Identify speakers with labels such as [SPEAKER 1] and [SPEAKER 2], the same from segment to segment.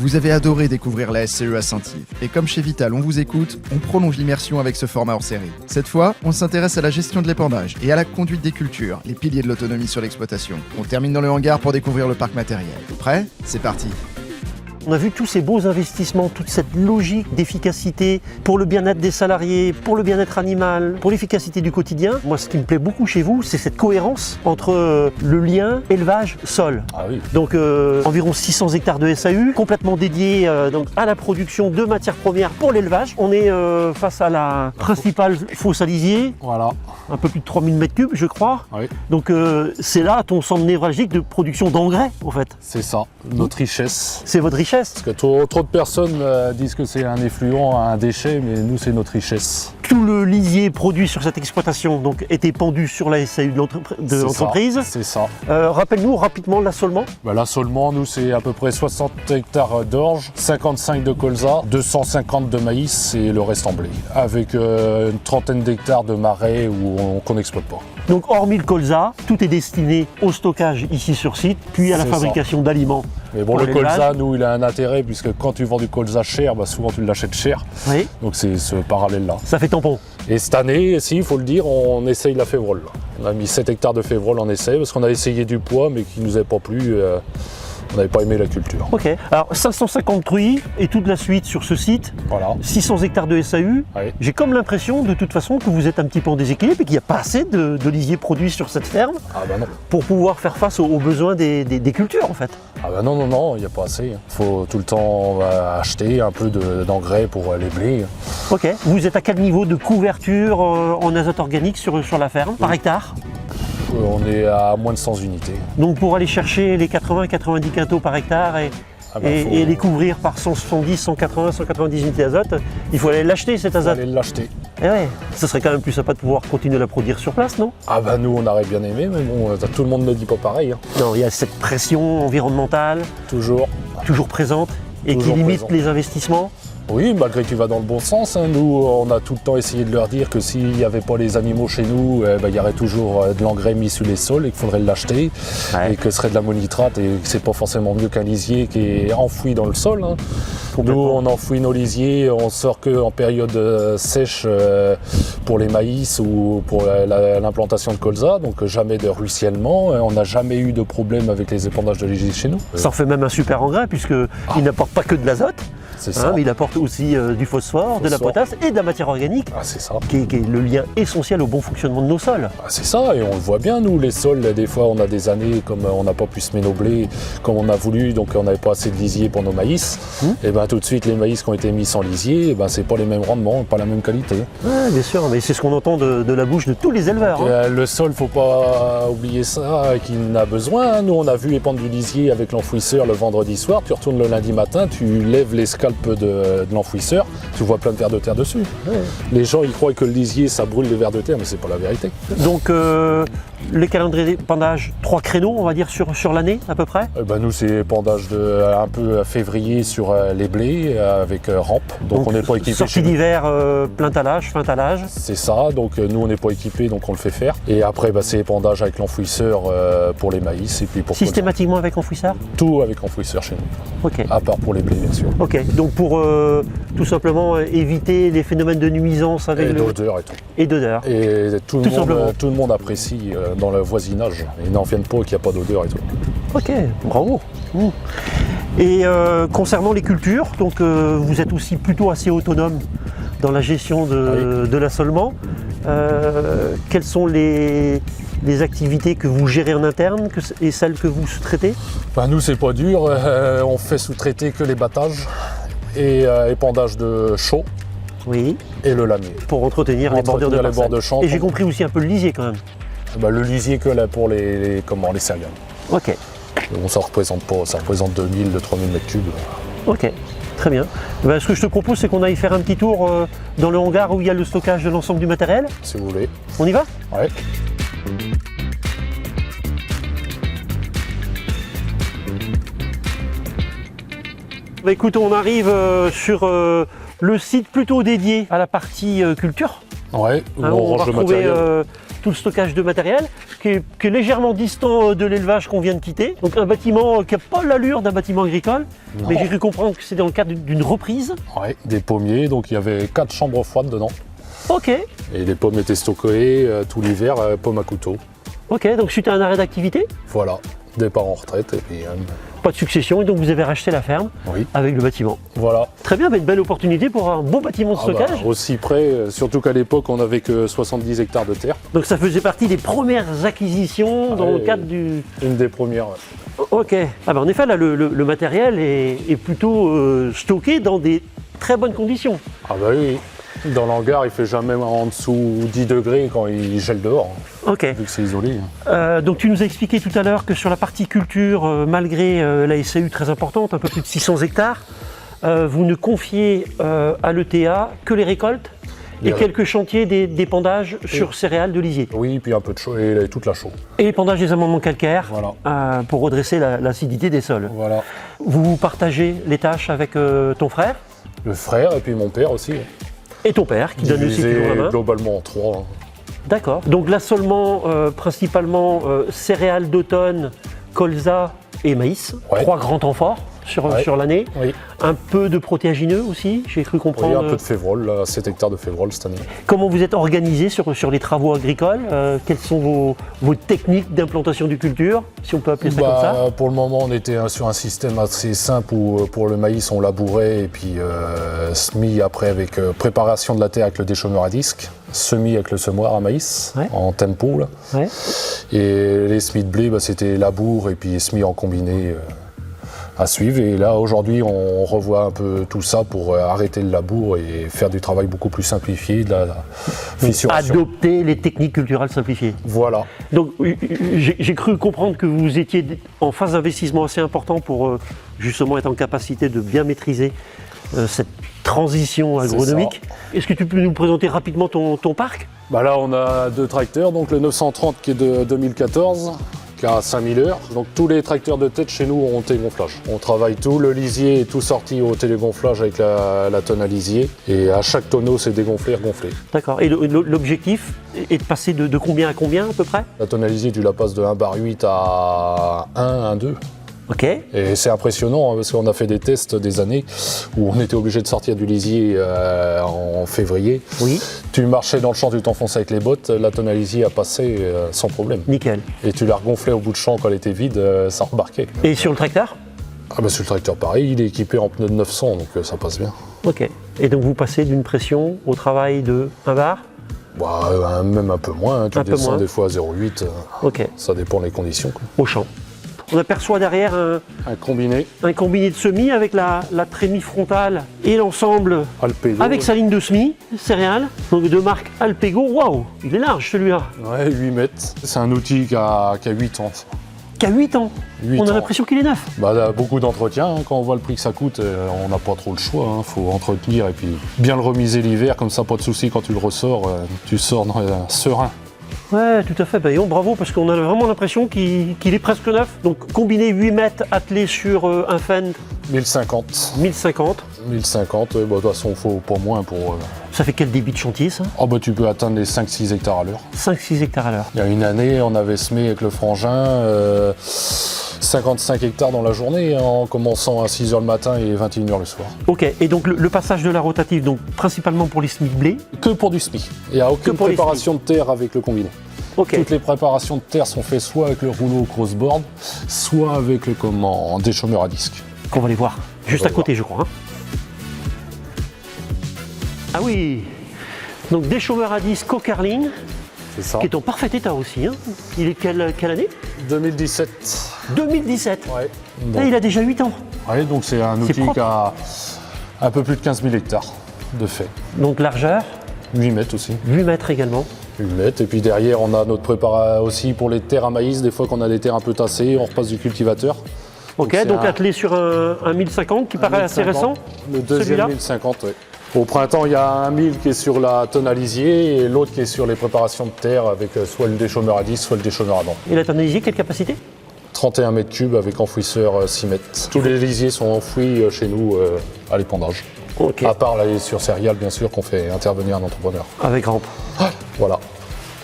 [SPEAKER 1] Vous avez adoré découvrir la SCE à Saint-Yves. Et comme chez Vital, on vous écoute, on prolonge l'immersion avec ce format hors série. Cette fois, on s'intéresse à la gestion de l'épandage et à la conduite des cultures, les piliers de l'autonomie sur l'exploitation. On termine dans le hangar pour découvrir le parc matériel. Prêt ? C'est parti.
[SPEAKER 2] On a vu tous ces beaux investissements, toute cette logique d'efficacité pour le bien-être des salariés, pour le bien-être animal, pour l'efficacité du quotidien. Moi, ce qui me plaît beaucoup chez vous, c'est cette cohérence entre le lien élevage-sol.
[SPEAKER 3] Ah oui.
[SPEAKER 2] Donc environ 600 hectares de SAU, complètement dédiés donc, à la production de matières premières pour l'élevage. On est face à la principale fosse à lisier,
[SPEAKER 3] Voilà.
[SPEAKER 2] un peu plus de 3000 m3 je crois.
[SPEAKER 3] Oui.
[SPEAKER 2] Donc c'est là ton centre névralgique de production d'engrais en fait.
[SPEAKER 3] C'est ça, notre richesse.
[SPEAKER 2] C'est votre richesse.
[SPEAKER 3] Parce que trop de personnes disent que c'est un effluent, un déchet, mais nous c'est notre richesse.
[SPEAKER 2] Tout le lisier produit sur cette exploitation donc, était pendu sur la SAU de l'entreprise.
[SPEAKER 3] C'est ça.
[SPEAKER 2] Rappelle-nous rapidement l'assolement.
[SPEAKER 3] L'assolement, nous c'est à peu près 60 hectares d'orge, 55 de colza, 250 de maïs et le reste en blé. Avec une trentaine d'hectares de marais qu'on n'exploite pas.
[SPEAKER 2] Donc hormis le colza, tout est destiné au stockage ici sur site, puis à la
[SPEAKER 3] C'est
[SPEAKER 2] fabrication d'aliments.
[SPEAKER 3] Mais bon,
[SPEAKER 2] pour
[SPEAKER 3] le
[SPEAKER 2] l'élevage.
[SPEAKER 3] colza, nous, il a un intérêt, puisque quand tu vends du colza cher, souvent tu l'achètes cher.
[SPEAKER 2] Oui,
[SPEAKER 3] Donc c'est ce parallèle-là.
[SPEAKER 2] ça fait tampon.
[SPEAKER 3] Et cette année, si, il faut le dire, on essaye la févrole. On a mis 7 hectares de févrole en essai, parce qu'on a essayé du pois, mais qui nous avait pas plu. On n'avait pas aimé la culture.
[SPEAKER 2] Ok, alors 550 truies et toute la suite sur ce site,
[SPEAKER 3] Voilà.
[SPEAKER 2] 600 hectares de SAU.
[SPEAKER 3] Oui.
[SPEAKER 2] J'ai comme l'impression de toute façon que vous êtes un petit peu en déséquilibre et qu'il n'y a pas assez de lisier produit sur cette ferme
[SPEAKER 3] Ah non.
[SPEAKER 2] pour pouvoir faire face aux besoins des cultures en fait.
[SPEAKER 3] Ah non, il n'y a pas assez. Il faut tout le temps acheter un peu d'engrais pour les blés.
[SPEAKER 2] Ok, vous êtes à quel niveau de couverture en azote organique sur la ferme par hectare?
[SPEAKER 3] On est à moins de 100 unités.
[SPEAKER 2] Donc pour aller chercher les 80-90 quintaux par hectare et les couvrir par 170, 180, 190 unités d'azote, il faut aller l'acheter cet
[SPEAKER 3] Il faut
[SPEAKER 2] azote.
[SPEAKER 3] aller l'acheter.
[SPEAKER 2] Eh ouais, ce serait quand même plus sympa de pouvoir continuer à la produire sur place, non?
[SPEAKER 3] Nous, on aurait bien aimé, mais bon, tout le monde ne dit pas pareil.
[SPEAKER 2] Non, il y a cette pression environnementale
[SPEAKER 3] Toujours.
[SPEAKER 2] toujours présente et
[SPEAKER 3] Toujours
[SPEAKER 2] qui limite
[SPEAKER 3] présente.
[SPEAKER 2] les investissements.
[SPEAKER 3] Oui, malgré que tu vas dans le bon sens. Nous, on a tout le temps essayé de leur dire que s'il n'y avait pas les animaux chez nous, il y aurait toujours de l'engrais mis sur les sols et qu'il faudrait l'acheter.
[SPEAKER 2] Ouais.
[SPEAKER 3] Et que ce serait de l'ammonitrate et que c'est pas forcément mieux qu'un lisier qui est enfoui dans le sol. Nous,
[SPEAKER 2] Complètement.
[SPEAKER 3] on enfouit nos lisiers, on sort qu'en période sèche pour les maïs ou pour l'implantation de colza, donc jamais de ruissellement. On n'a jamais eu de problème avec les épandages de lisier chez nous.
[SPEAKER 2] Ça en fait même un super engrais puisqu'il n'apporte pas que de l'azote,
[SPEAKER 3] C'est ça.
[SPEAKER 2] mais il apporte aussi du phosphore, de la potasse et de la matière organique,
[SPEAKER 3] C'est ça.
[SPEAKER 2] qui est le lien essentiel au bon fonctionnement de nos sols.
[SPEAKER 3] C'est ça, et on le voit bien, nous, les sols, des fois, on a des années comme on n'a pas pu semer nos blés comme on a voulu, donc on n'avait pas assez de lisier pour nos maïs. Et tout de suite, les maïs qui ont été mis sans lisier, c'est pas les mêmes rendements, pas la même qualité.
[SPEAKER 2] Ouais, bien sûr, mais c'est ce qu'on entend de la bouche de tous les éleveurs.
[SPEAKER 3] Le sol, faut pas oublier ça, qu'il en a besoin. Nous, on a vu épandre du lisier avec l'enfouisseur le vendredi soir, tu retournes le lundi matin, tu lèves les scalpes de l'enfouisseur, tu vois plein de vers de terre dessus.
[SPEAKER 2] Ouais.
[SPEAKER 3] Les gens, ils croient que le lisier, ça brûle les vers de terre, mais c'est pas la vérité.
[SPEAKER 2] Donc les calendriers d'épandage, 3 créneaux on va dire sur l'année à peu près.
[SPEAKER 3] Nous, c'est épandage un peu à février sur les blés avec rampe. Donc on n'est pas équipé.
[SPEAKER 2] Sortie d'hiver, plein talage, fin talage.
[SPEAKER 3] C'est ça, donc nous on n'est pas équipé, donc on le fait faire. Et après c'est épandage avec l'enfouisseur pour les maïs et puis pour
[SPEAKER 2] Systématiquement avec enfouisseur.
[SPEAKER 3] tout avec enfouisseur chez nous,
[SPEAKER 2] Ok.
[SPEAKER 3] à part pour les blés bien sûr.
[SPEAKER 2] Ok, donc pour tout simplement éviter les phénomènes de nuisance avec
[SPEAKER 3] Et d'odeur et tout.
[SPEAKER 2] et d'odeur.
[SPEAKER 3] Et tout
[SPEAKER 2] simplement.
[SPEAKER 3] le monde apprécie dans le voisinage. Ils n'en viennent pas qu'il n'y a pas d'odeur et tout.
[SPEAKER 2] Ok, bravo. Et concernant les cultures, donc vous êtes aussi plutôt assez autonome dans la gestion de l'assolement. Quelles sont les activités que vous gérez en interne et celles que vous sous-traitez?
[SPEAKER 3] Nous c'est pas dur, on fait sous-traiter que les battages et épandage de chaux
[SPEAKER 2] Oui,
[SPEAKER 3] et le lamier.
[SPEAKER 2] pour entretenir les bordures de
[SPEAKER 3] les bords
[SPEAKER 2] parcelles.
[SPEAKER 3] de champ.
[SPEAKER 2] Et j'ai compris aussi un peu le lisier quand même.
[SPEAKER 3] Le lisier que là pour les céréales.
[SPEAKER 2] Ok,
[SPEAKER 3] Bon, ça représente pas, ça représente 2000, 3000 m3.
[SPEAKER 2] ok, très bien. Ce que je te propose, c'est qu'on aille faire un petit tour dans le hangar où il y a le stockage de l'ensemble du matériel.
[SPEAKER 3] Si vous voulez.
[SPEAKER 2] On y va?
[SPEAKER 3] Ouais.
[SPEAKER 2] Écoute, on arrive sur le site plutôt dédié à la partie culture.
[SPEAKER 3] Ouais, où
[SPEAKER 2] Hein,
[SPEAKER 3] on
[SPEAKER 2] on va
[SPEAKER 3] range le
[SPEAKER 2] retrouver
[SPEAKER 3] matériel.
[SPEAKER 2] tout le stockage de matériel, qui est légèrement distant de l'élevage qu'on vient de quitter. Donc un bâtiment qui n'a pas l'allure d'un bâtiment agricole,
[SPEAKER 3] Non.
[SPEAKER 2] mais j'ai cru comprendre que c'est dans le cadre d'une reprise.
[SPEAKER 3] Ouais, des pommiers, donc il y avait 4 chambres froides dedans.
[SPEAKER 2] Ok,
[SPEAKER 3] Et les pommes étaient stockées tout l'hiver, pommes à couteau.
[SPEAKER 2] ok, donc suite à un arrêt d'activité,
[SPEAKER 3] Voilà, départ en retraite et puis
[SPEAKER 2] pas de succession, et donc vous avez racheté la ferme
[SPEAKER 3] oui,
[SPEAKER 2] avec le bâtiment.
[SPEAKER 3] voilà.
[SPEAKER 2] Très bien, une belle opportunité pour un beau bâtiment de
[SPEAKER 3] Ah bah,
[SPEAKER 2] stockage.
[SPEAKER 3] aussi près, surtout qu'à l'époque on n'avait que 70 hectares de terre.
[SPEAKER 2] Donc ça faisait partie des premières acquisitions dans le
[SPEAKER 3] Ouais.
[SPEAKER 2] cadre du...
[SPEAKER 3] Une des premières.
[SPEAKER 2] Ok, ah ben en effet là le matériel est plutôt stocké dans des très bonnes conditions.
[SPEAKER 3] Ah bah oui, dans l'hangar il fait jamais en dessous 10 degrés quand il gèle dehors,
[SPEAKER 2] Ok.
[SPEAKER 3] vu que c'est isolé.
[SPEAKER 2] Donc tu nous as expliqué tout à l'heure que sur la partie culture, malgré la SAU très importante, un peu plus de 600 hectares, vous ne confiez à l'ETA que les récoltes et
[SPEAKER 3] Les-
[SPEAKER 2] quelques chantiers d'épandage sur céréales de lisier.
[SPEAKER 3] Oui, puis un peu de chaud et toute la chaux.
[SPEAKER 2] Et l'épandage des amendements calcaires
[SPEAKER 3] Voilà.
[SPEAKER 2] pour redresser l'acidité des sols.
[SPEAKER 3] Voilà.
[SPEAKER 2] Vous partagez les tâches avec ton frère
[SPEAKER 3] Le frère et puis mon père aussi.
[SPEAKER 2] et ton père qui donne aussi
[SPEAKER 3] Divisé
[SPEAKER 2] toujours la main.
[SPEAKER 3] globalement en 3.
[SPEAKER 2] D'accord. Donc l'assolement principalement céréales d'automne, colza et maïs.
[SPEAKER 3] Ouais.
[SPEAKER 2] 3 grands temps forts
[SPEAKER 3] Ouais.
[SPEAKER 2] sur l'année.
[SPEAKER 3] Oui.
[SPEAKER 2] Un peu de protéagineux aussi, j'ai cru
[SPEAKER 3] Oui,
[SPEAKER 2] comprendre.
[SPEAKER 3] un peu de févrole, là, 7 hectares de févrole cette année.
[SPEAKER 2] Comment vous êtes organisé sur les travaux agricoles quelles sont vos techniques d'implantation du culture, si on peut appeler ça comme ça?
[SPEAKER 3] Pour le moment, on était sur un système assez simple où pour le maïs, on labourait et puis semis après avec préparation de la terre avec le déchômeur à disque, semis avec le semoir à maïs
[SPEAKER 2] Ouais.
[SPEAKER 3] en tempo. Là.
[SPEAKER 2] Ouais.
[SPEAKER 3] Et les semis de blé, c'était labour et puis semis en combiné à suivre. Et là, aujourd'hui, on revoit un peu tout ça pour arrêter le labour et faire du travail beaucoup plus simplifié, de la fissuration.
[SPEAKER 2] Adopter les techniques culturelles simplifiées.
[SPEAKER 3] Voilà.
[SPEAKER 2] Donc j'ai cru comprendre que vous étiez en phase d'investissement assez important pour justement être en capacité de bien maîtriser cette transition agronomique. Est-ce que tu peux nous présenter rapidement ton parc?
[SPEAKER 3] Là, on a 2 tracteurs, donc le 930 qui est de 2014, qui a 5000 heures. Donc tous les tracteurs de tête chez nous ont télégonflage. On travaille tout, le lisier est tout sorti au télégonflage avec la tonne à lisier. Et à chaque tonneau, c'est dégonflé, regonflé.
[SPEAKER 2] D'accord. Et l'objectif est de passer de combien à combien à peu près?
[SPEAKER 3] La tonne à lisier, tu la passes de 1 bar 8 à 1, 1,2.
[SPEAKER 2] Ok.
[SPEAKER 3] Et c'est impressionnant parce qu'on a fait des tests des années où on était obligé de sortir du lisier en février.
[SPEAKER 2] Oui.
[SPEAKER 3] Tu marchais dans le champ, tu t'enfonçais avec les bottes, la tonne à lisier a passé sans problème.
[SPEAKER 2] Nickel.
[SPEAKER 3] Et tu la regonflais au bout de champ quand elle était vide, ça rebarquait.
[SPEAKER 2] Et sur le tracteur?
[SPEAKER 3] Sur le tracteur pareil, il est équipé en pneus de 900 donc ça passe bien.
[SPEAKER 2] Ok. Et donc vous passez d'une pression au travail de 1 bar?
[SPEAKER 3] Même un peu moins, tu
[SPEAKER 2] Un peu
[SPEAKER 3] descends
[SPEAKER 2] moins.
[SPEAKER 3] des fois à 0,8,
[SPEAKER 2] Ok.
[SPEAKER 3] ça dépend des conditions. Quoi.
[SPEAKER 2] Au champ. On aperçoit derrière
[SPEAKER 3] Un combiné,
[SPEAKER 2] un combiné de semis avec la trémie frontale et l'ensemble
[SPEAKER 3] Alpego.
[SPEAKER 2] avec sa ligne de semis, céréales, donc de marque Alpego. Waouh, il est large celui-là.
[SPEAKER 3] Ouais, 8 mètres. C'est un outil qui a 8 ans.
[SPEAKER 2] Qui a 8 ans.
[SPEAKER 3] 8
[SPEAKER 2] On a
[SPEAKER 3] ans.
[SPEAKER 2] l'impression qu'il est neuf.
[SPEAKER 3] Beaucoup d'entretien, quand on voit le prix que ça coûte, on n'a pas trop le choix. Faut entretenir et puis bien le remiser l'hiver, comme ça pas de souci quand tu le ressors, tu sors serein.
[SPEAKER 2] Ouais, tout à fait. Bravo, parce qu'on a vraiment l'impression qu'il est presque neuf. Donc combiné 8 mètres attelé sur un Fend
[SPEAKER 3] 1050.
[SPEAKER 2] 1050.
[SPEAKER 3] 1050, de toute façon, il faut pas moins pour.
[SPEAKER 2] Ça fait quel débit de chantier ça?
[SPEAKER 3] Tu peux atteindre les 5-6 hectares à l'heure.
[SPEAKER 2] 5-6 hectares à l'heure.
[SPEAKER 3] Il y a une année, on avait semé avec le frangin 55 hectares dans la journée, en commençant à 6h le matin et 21h le soir.
[SPEAKER 2] Ok, et donc le passage de la rotative, donc principalement pour les semis de blé.
[SPEAKER 3] Que pour du SMI. Il n'y a aucune
[SPEAKER 2] pour les
[SPEAKER 3] préparation de terre avec le combiné.
[SPEAKER 2] Ok.
[SPEAKER 3] Toutes les préparations de terre sont faites soit avec le rouleau crossboard, soit avec le déchômeur à disque.
[SPEAKER 2] Qu'on va les voir juste
[SPEAKER 3] va
[SPEAKER 2] à côté, je crois. Hein. Ah oui. Donc déchômeur à disque au Carling,
[SPEAKER 3] C'est ça.
[SPEAKER 2] qui est en parfait état aussi. Hein. Il est quelle année?
[SPEAKER 3] 2017.
[SPEAKER 2] 2017.
[SPEAKER 3] Ouais.
[SPEAKER 2] Ah, il a déjà 8 ans.
[SPEAKER 3] Ouais, donc c'est un outil
[SPEAKER 2] propre.
[SPEAKER 3] qui a un peu plus de 15 000 hectares de fait.
[SPEAKER 2] Donc largeur,
[SPEAKER 3] 8 mètres aussi.
[SPEAKER 2] 8 mètres également.
[SPEAKER 3] 8 mètres. Et puis derrière, on a notre préparation aussi pour les terres à maïs. Des fois qu'on a des terres un peu tassées, on repasse du cultivateur.
[SPEAKER 2] Ok,
[SPEAKER 3] c'est
[SPEAKER 2] donc
[SPEAKER 3] un-
[SPEAKER 2] attelé sur un 1050 qui paraît assez récent.
[SPEAKER 3] Le deuxième
[SPEAKER 2] celui-là
[SPEAKER 3] 1050, oui. Au printemps, il y a un 1000 qui est sur la tonne à lisier et l'autre qui est sur les préparations de terre avec soit le déchômeur à 10, soit le déchômeur à dents.
[SPEAKER 2] Et la tonne à lisier, quelle capacité?
[SPEAKER 3] 31 mètres cubes avec enfouisseur 6 mètres. Tous les lisiers sont enfouis chez nous à l'épandage.
[SPEAKER 2] Ok,
[SPEAKER 3] À part là, sur céréales, bien sûr, qu'on fait intervenir un entrepreneur.
[SPEAKER 2] avec rampe.
[SPEAKER 3] Voilà.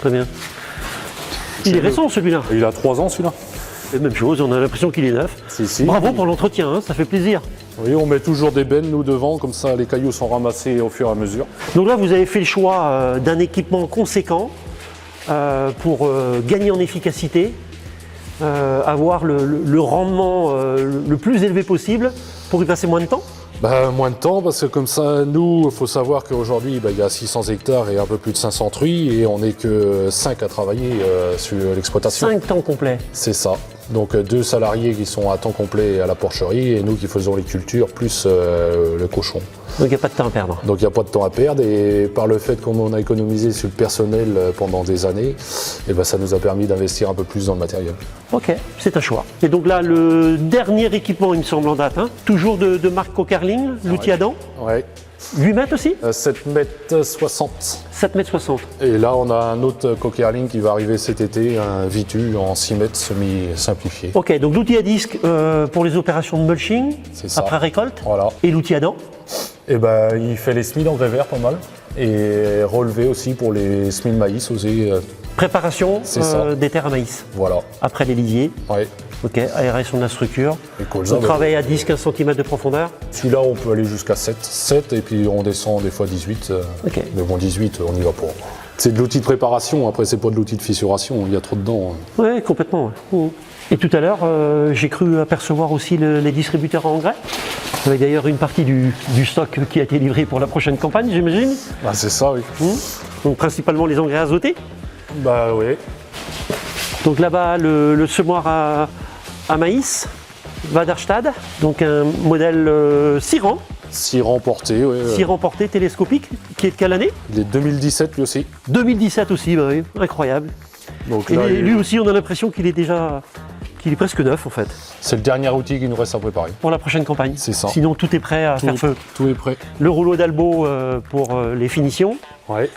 [SPEAKER 2] Très bien. Il est récent celui-là.
[SPEAKER 3] Il a 3 ans celui-là.
[SPEAKER 2] Et même chose, on a l'impression qu'il est neuf.
[SPEAKER 3] Si.
[SPEAKER 2] Bravo pour l'entretien, hein, ça fait plaisir.
[SPEAKER 3] Oui, on met toujours des bennes nous devant, comme ça les cailloux sont ramassés au fur et à mesure.
[SPEAKER 2] Donc là, vous avez fait le choix d'un équipement conséquent pour gagner en efficacité, avoir le rendement le plus élevé possible pour y passer moins de temps.
[SPEAKER 3] Moins de temps, parce que comme ça, nous, il faut savoir qu'aujourd'hui, il y a 600 hectares et un peu plus de 500 truies, et on n'est que 5 à travailler sur l'exploitation.
[SPEAKER 2] 5 temps complet.
[SPEAKER 3] C'est ça. Donc 2 salariés qui sont à temps complet à la porcherie, et nous qui faisons les cultures, plus le cochon.
[SPEAKER 2] Donc il n'y a pas de temps à perdre.
[SPEAKER 3] Donc il n'y a pas de temps à perdre, et par le fait qu'on a économisé sur le personnel pendant des années, ça nous a permis d'investir un peu plus dans le matériel.
[SPEAKER 2] Ok, c'est un choix. Et donc là, le dernier équipement, il me semble en date, hein, toujours de marque Cokerling, l'outil à dents.
[SPEAKER 3] Ouais.
[SPEAKER 2] 8 mètres aussi
[SPEAKER 3] 7,60 m.
[SPEAKER 2] 7,60 m.
[SPEAKER 3] Et là, on a un autre Cokerling qui va arriver cet été, un Vitu en 6 mètres semi-simplifié.
[SPEAKER 2] Ok, donc l'outil à disque pour les opérations de mulching,
[SPEAKER 3] C'est ça.
[SPEAKER 2] après récolte.
[SPEAKER 3] Voilà.
[SPEAKER 2] Et l'outil à dents.
[SPEAKER 3] Il fait les semis d'engrais vert pas mal. Et relevé aussi pour les semis de maïs aussi.
[SPEAKER 2] Préparation
[SPEAKER 3] C'est ça.
[SPEAKER 2] des terres à maïs.
[SPEAKER 3] Voilà.
[SPEAKER 2] Après les lisiers.
[SPEAKER 3] Ouais.
[SPEAKER 2] Ok, aération de la structure.
[SPEAKER 3] Et colza,
[SPEAKER 2] On travaille à 10-15 cm de profondeur.
[SPEAKER 3] Celui-là, on peut aller jusqu'à 7 et puis on descend des fois 18.
[SPEAKER 2] Ok.
[SPEAKER 3] Mais bon, 18, on y va pas. C'est de l'outil de préparation, après c'est pas de l'outil de fissuration, il y a trop dedans.
[SPEAKER 2] Oui, complètement. Ouais. Mmh. Et tout à l'heure, j'ai cru apercevoir aussi les distributeurs en engrais, avec d'ailleurs une partie du stock qui a été livré pour la prochaine campagne, j'imagine.
[SPEAKER 3] Ah, c'est ça, oui.
[SPEAKER 2] Donc principalement les engrais azotés.
[SPEAKER 3] Bah oui.
[SPEAKER 2] Donc là-bas, le semoir à maïs, Vaderstad, donc un modèle 6 rangs.
[SPEAKER 3] 6 rangs portés, oui.
[SPEAKER 2] 6 rangs portés télescopiques, qui est de quelle année?
[SPEAKER 3] Il est 2017 lui aussi.
[SPEAKER 2] 2017 aussi, bah oui, incroyable.
[SPEAKER 3] Donc
[SPEAKER 2] Et
[SPEAKER 3] là,
[SPEAKER 2] lui aussi, on a l'impression qu'il est presque neuf en fait,
[SPEAKER 3] c'est le dernier outil qui nous reste à préparer.
[SPEAKER 2] pour la prochaine campagne.
[SPEAKER 3] C'est ça.
[SPEAKER 2] Sinon, tout est prêt à faire feu.
[SPEAKER 3] Tout est prêt.
[SPEAKER 2] Le rouleau d'albo pour les finitions.
[SPEAKER 3] Ouais.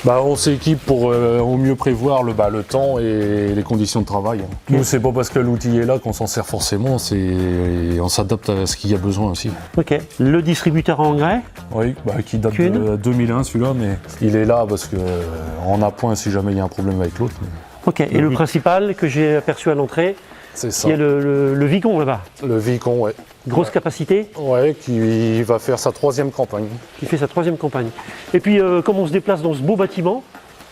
[SPEAKER 3] On s'équipe pour au mieux prévoir le temps et les conditions de travail. Nous, c'est pas parce que l'outil est là qu'on s'en sert forcément, on s'adapte à ce qu'il y a besoin aussi.
[SPEAKER 2] Ok. Le distributeur à engrais.
[SPEAKER 3] Oui, qui date
[SPEAKER 2] Kuhn.
[SPEAKER 3] de 2001 celui-là, mais il est là parce qu'on a point si jamais il y a un problème avec l'autre.
[SPEAKER 2] Ok. Et le principal que j'ai aperçu à l'entrée,
[SPEAKER 3] C'est ça.
[SPEAKER 2] il y a le Vicon là-bas.
[SPEAKER 3] Le Vicon, ouais.
[SPEAKER 2] Grosse capacité,
[SPEAKER 3] Ouais, qui va faire sa 3e campagne.
[SPEAKER 2] qui fait sa 3e campagne. Et puis, comme on se déplace dans ce beau bâtiment,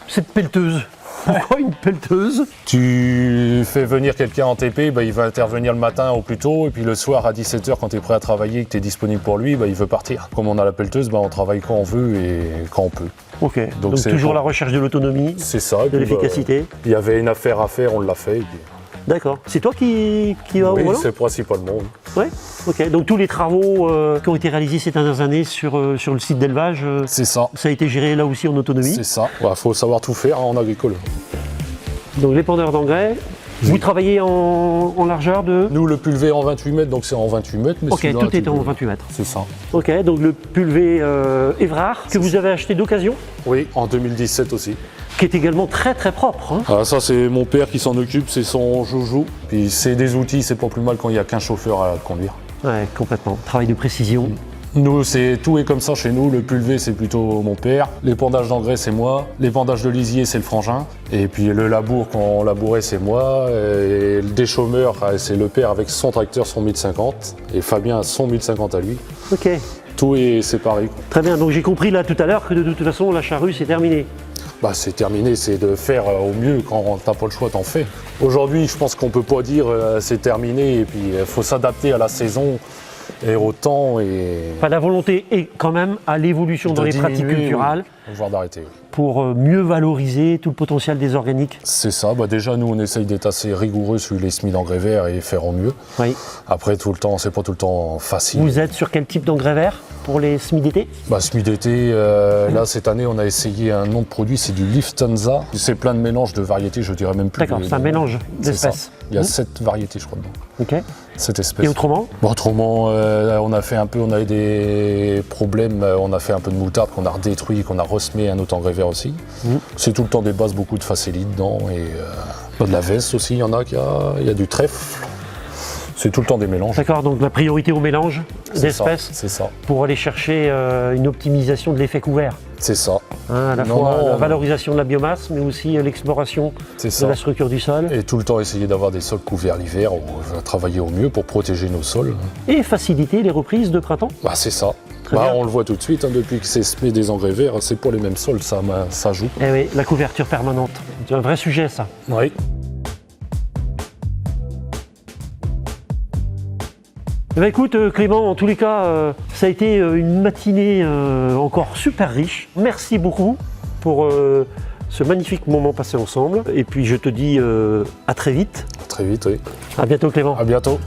[SPEAKER 2] cette pelleteuse. Pourquoi une pelleteuse?
[SPEAKER 3] Tu fais venir quelqu'un en TP, il va intervenir le matin au plus tôt, et puis le soir à 17h, quand tu es prêt à travailler et que tu es disponible pour lui, il veut partir. Comme on a la pelleteuse, on travaille quand on veut et quand on peut.
[SPEAKER 2] Ok. Donc
[SPEAKER 3] c'est
[SPEAKER 2] toujours
[SPEAKER 3] pour-
[SPEAKER 2] la recherche de l'autonomie,
[SPEAKER 3] C'est ça. et
[SPEAKER 2] de
[SPEAKER 3] puis,
[SPEAKER 2] l'efficacité.
[SPEAKER 3] il y avait une affaire à faire, on l'a fait. Et puis,
[SPEAKER 2] D'accord. C'est toi qui va
[SPEAKER 3] oui,
[SPEAKER 2] au volant?
[SPEAKER 3] c'est principalement.
[SPEAKER 2] Ouais. Ok. Donc tous les travaux qui ont été réalisés ces dernières années sur le site d'élevage,
[SPEAKER 3] C'est ça.
[SPEAKER 2] ça a été géré là aussi en autonomie.
[SPEAKER 3] C'est ça. Il faut savoir tout faire en agricole.
[SPEAKER 2] Donc l'épandeur d'engrais. Vous travaillez en largeur de.
[SPEAKER 3] Nous, le pulvé en 28 mètres, donc c'est en 28 mètres. Mais
[SPEAKER 2] Ok,
[SPEAKER 3] celui-là,
[SPEAKER 2] tout
[SPEAKER 3] tu
[SPEAKER 2] est en
[SPEAKER 3] peux-
[SPEAKER 2] 28 mètres.
[SPEAKER 3] C'est ça.
[SPEAKER 2] Ok, donc le pulvé Évrard, que vous avez acheté d'occasion,
[SPEAKER 3] Oui, en 2017 aussi.
[SPEAKER 2] qui est également très très propre. Hein.
[SPEAKER 3] Ah, ça, c'est mon père qui s'en occupe, c'est son joujou. Puis c'est des outils, c'est pas plus mal quand il n'y a qu'un chauffeur à conduire.
[SPEAKER 2] Ouais, complètement. Travail de précision.
[SPEAKER 3] Nous, tout est comme ça chez nous. Le pulvé, c'est plutôt mon père. L'épandage d'engrais, c'est moi. L'épandage de lisier, c'est le frangin. Et puis le labour, quand on labourait, c'est moi. Et le déchaumeur, c'est le père avec son tracteur, son 1050. Et Fabien a son 1050 à lui.
[SPEAKER 2] Ok,
[SPEAKER 3] Tout est séparé.
[SPEAKER 2] très bien. Donc j'ai compris là tout à l'heure que de toute façon la charrue c'est terminé.
[SPEAKER 3] C'est terminé, c'est de faire au mieux. Quand t'as pas le choix, t'en fais. Aujourd'hui, je pense qu'on peut pas dire c'est terminé. Et puis il faut s'adapter à la saison et au temps. Et
[SPEAKER 2] Enfin, la volonté est quand même à l'évolution dans
[SPEAKER 3] de
[SPEAKER 2] les pratiques
[SPEAKER 3] diminuer,
[SPEAKER 2] culturales
[SPEAKER 3] oui, voire d'arrêter. Oui.
[SPEAKER 2] pour mieux valoriser tout le potentiel des organiques.
[SPEAKER 3] C'est ça. Déjà, nous, on essaye d'être assez rigoureux sur les semis d'engrais verts et faire au mieux.
[SPEAKER 2] Oui.
[SPEAKER 3] Après, tout le temps, c'est pas tout le temps facile.
[SPEAKER 2] Vous êtes sur quel type d'engrais vert pour les semis d'été?
[SPEAKER 3] Semis d'été, là, cette année, on a essayé un nom de produit, c'est du Liftanza. C'est plein de mélanges de variétés, je dirais même plus.
[SPEAKER 2] D'accord, c'est un mélange
[SPEAKER 3] C'est ça.
[SPEAKER 2] d'espèces.
[SPEAKER 3] Il y a 7 variétés, je crois, dedans.
[SPEAKER 2] Ok.
[SPEAKER 3] 7 espèces.
[SPEAKER 2] Et autrement?
[SPEAKER 3] Autrement, on a eu des problèmes, on a fait un peu de moutarde qu'on a redétruit, qu'on a ressemé un autre engrais vert aussi. C'est tout le temps des bases, beaucoup de facélie dedans et de la veste aussi, il y a du trèfle. C'est tout le temps des mélanges.
[SPEAKER 2] D'accord, donc la priorité au mélange d'espèces
[SPEAKER 3] C'est ça.
[SPEAKER 2] pour aller chercher une optimisation de l'effet couvert.
[SPEAKER 3] C'est ça.
[SPEAKER 2] Hein, à la fois la valorisation de la biomasse, mais aussi l'exploration de la structure du sol.
[SPEAKER 3] Et tout le temps essayer d'avoir des sols couverts l'hiver, on va travailler au mieux pour protéger nos sols.
[SPEAKER 2] Et faciliter les reprises de printemps.
[SPEAKER 3] Bah, c'est ça.
[SPEAKER 2] Bien.
[SPEAKER 3] On le voit tout de suite, hein, depuis que c'est semé des engrais verts, c'est pour les mêmes sols, ça joue.
[SPEAKER 2] Eh oui, la couverture permanente. C'est un vrai sujet, ça.
[SPEAKER 3] Oui.
[SPEAKER 2] Eh bien, écoute Clément, en tous les cas, ça a été une matinée encore super riche. Merci beaucoup pour ce magnifique moment passé ensemble. Et puis je te dis à très vite.
[SPEAKER 3] Très vite, oui.
[SPEAKER 2] À bientôt Clément.
[SPEAKER 3] À bientôt.